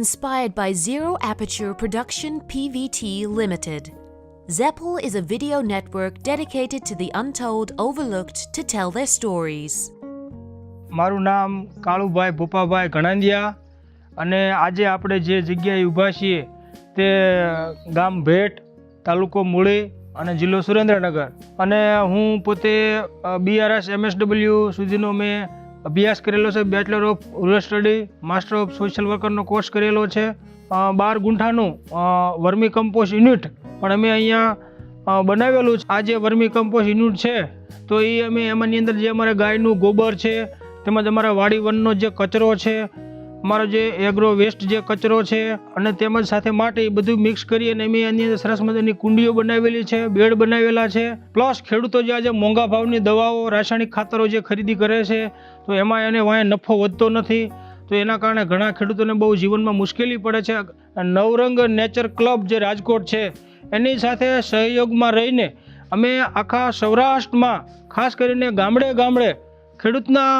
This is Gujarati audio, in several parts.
inspired by Zero Aperture Production PVT Limited. Zeppel is a video network dedicated to the untold, overlooked to tell their stories. મારું નામ કાળુભાઈ ભૂપાભાઈ ગણાંદિયા અને આજે આપણે જે જગ્યાએ ઊભા છીએ તે ગામ ભેટ, તાલુકો મૂળી અને જિલ્લો સુરેન્દ્રનગર. અને હું પોતે BRS MSW સુધીનો મેં અભ્યાસ કરેલો છે. Bachelor of rural study, master of social વર્કરનો કોર્સ કરેલો છે. 12 ગુંઠાનું વર્મી કમ્પોસ્ટ યુનિટ પણ અમે અહીંયા બનાવેલું છે. આ જે વર્મી કમ્પોસ્ટ યુનિટ છે તો એ અમે એમાંની અંદર જે અમારા ગાયનું ગોબર છે, તેમજ અમારા વાડી વનનો જે કચરો છે, અમારો જે એગ્રો વેસ્ટ જે કચરો છે અને તેમજ સાથે માટી, બધું મિક્સ કરી અને અમે એની અંદર સરસ મજાની કુંડીઓ બનાવેલી છે, બેડ બનાવેલા છે. પ્લસ ખેડૂતો જે આજે મોંઘા ભાવની દવાઓ, રાસાયણિક ખાતરો જે ખરીદી કરે છે તો એમાં એને વાંહે નફો વધતો નથી. તો એના કારણે ઘણા ખેડૂતોને બહુ જીવનમાં મુશ્કેલી પડે છે. નવરંગ નેચર ક્લબ જે રાજકોટ છે એની સાથે સહયોગમાં રહીને અમે આખા સૌરાષ્ટ્રમાં, ખાસ કરીને ગામડે ગામડે ખેડૂતના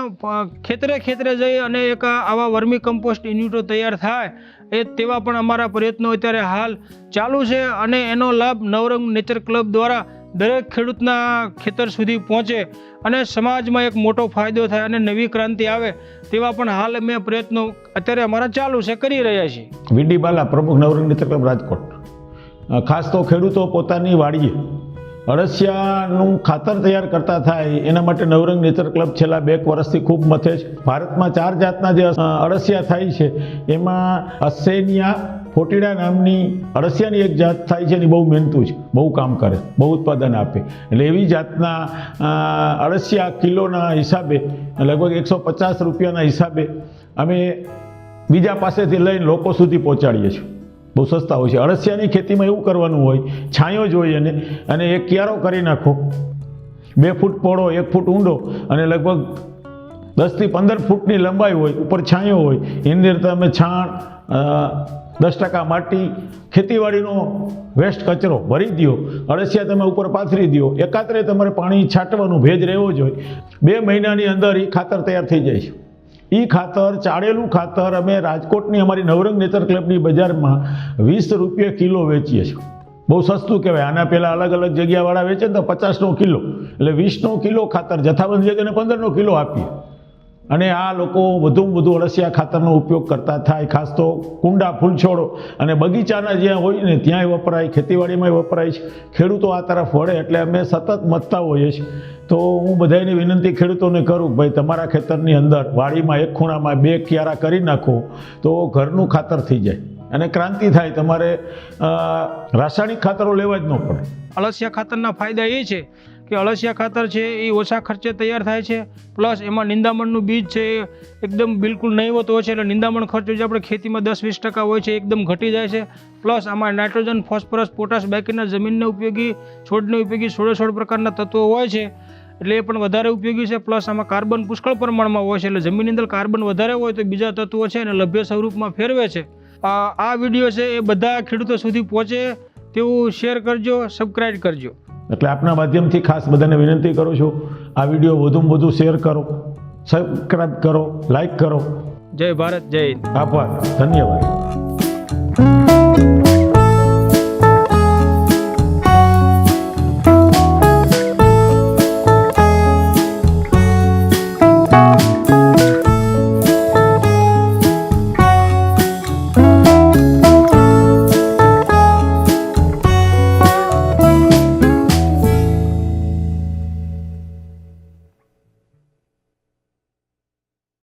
ખેતરે જઈ અને એક આવા વર્મી કમ્પોસ્ટ યુનિટો તૈયાર થાય તેવા પણ અમારા પ્રયત્નો અત્યારે હાલ ચાલુ છે. અને એનો લાભ નવરંગ નેચર ક્લબ દ્વારા દરેક ખેડૂતના ખેતર સુધી પહોંચે અને સમાજમાં એક મોટો ફાયદો થાય અને નવી ક્રાંતિ આવે તેવા પણ હાલ અમે પ્રયત્નો અત્યારે અમારા ચાલુ છે, કરી રહ્યા છીએ. વીડી બાલા, પ્રમુખ નવરંગ નેચર ક્લબ રાજકોટ. ખાસ તો ખેડૂતો પોતાની વાડીએ અળસિયાનું ખાતર તૈયાર કરતા થાય એના માટે નવરંગ નેચર ક્લબ છેલ્લા 2 વર્ષથી ખૂબ મથે છે. ભારતમાં 4 જાતના જે અળસિયા થાય છે એમાં અસેનિયા ફોટીડા નામની અળસિયાની એક જાત થાય છે, એની બહુ મહેનતું છે, બહુ કામ કરે, બહુ ઉત્પાદન આપે. એટલે એવી જાતના અળસિયા કિલોના હિસાબે લગભગ 150 રૂપિયાના હિસાબે અમે બીજા પાસેથી લઈને લોકો સુધી પહોંચાડીએ છીએ. બહુ સસ્તા હોય છે. અળસિયાની ખેતીમાં એવું કરવાનું હોય, છાંયો જોઈએ અને એક ક્યારો કરી નાખો, 2 ફૂટ પહોળો, 1 ફૂટ ઊંડો અને લગભગ 10 થી 15 ફૂટની લંબાઈ હોય, ઉપર છાંયો હોય. એની અંદર તમે છાણ, 10% માટી, ખેતીવાડીનો વેસ્ટ કચરો ભરી દો, અળસિયા તમે ઉપર પાથરી દો. એકાત્રે તમારે પાણી છાંટવાનું, ભેજ રહેવો જોઈએ. 2 મહિનાની અંદર એ ખાતર તૈયાર થઈ જાય છે. એ ખાતર, ચાળેલું ખાતર અમે રાજકોટની અમારી નવરંગ નેચર ક્લબની બજારમાં 20 રૂપિયા કિલો વેચીએ છીએ. બહુ સસ્તું કહેવાય. આના પહેલાં અલગ અલગ જગ્યાવાળા વેચે ને તો 50નો કિલો, એટલે 20નો કિલો ખાતર જથ્થાબંધ જગ્યાને 15નો કિલો આપીએ. અને આ લોકો વધુમાં વધુ અળસિયા ખાતરનો ઉપયોગ કરતા થાય. ખાસ તો કુંડા, ફૂલછોડો અને બગીચાના જ્યાં હોય ને ત્યાંય વપરાય, ખેતીવાડીમાં વપરાય છે. ખેડૂતો આ તરફ વળે એટલે અમે સતત મથતા હોઈએ છીએ. તો હું બધાની વિનંતી ખેડૂતોને કરું કે ભાઈ તમારા ખેતરની અંદર વાડીમાં એક ખૂણામાં 2 ક્યારા કરી નાખો તો ઘરનું ખાતર થઈ જાય અને ક્રાંતિ થાય. તમારે રાસાયણિક ખાતરો લેવા જ ન પડે. અળસિયા ખાતરના ફાયદા એ છે કે અળસિયા ખાતર છે એ ઓછા ખર્ચે તૈયાર થાય છે. પ્લસ એમાં નિંદામણનું બીજ છે એ એકદમ બિલકુલ નહીવત હોય છે. એટલે નિંદામણ ખર્ચો જે આપણે ખેતીમાં 10-20% હોય છે એકદમ ઘટી જાય છે. પ્લસ આમાં નાઇટ્રોજન, ફોસ્ફરસ, પોટાશ બાકીના જમીનને ઉપયોગી, છોડને ઉપયોગી 16 પ્રકારના તત્વો હોય છે, એટલે એ પણ વધારે ઉપયોગી છે. પ્લસ આમાં કાર્બન પુષ્કળ પ્રમાણમાં હોય છે, એટલે જમીનની અંદર કાર્બન વધારે હોય તો બીજા તત્વો છે એને લભ્ય સ્વરૂપમાં ફેરવે છે. આ વિડીયો છે એ બધા ખેડૂતો સુધી પહોંચે તેવું શેર કરજો, સબસ્ક્રાઈબ કરજો. એટલે આપના માધ્યમથી ખાસ બધાને વિનંતી કરું છું, આ વિડીયો વધુમાં વધુ શેર કરો, સબસ્ક્રાઈબ કરો, લાઈક કરો. જય ભારત, જય હિન્દ. આભાર, ધન્યવાદ.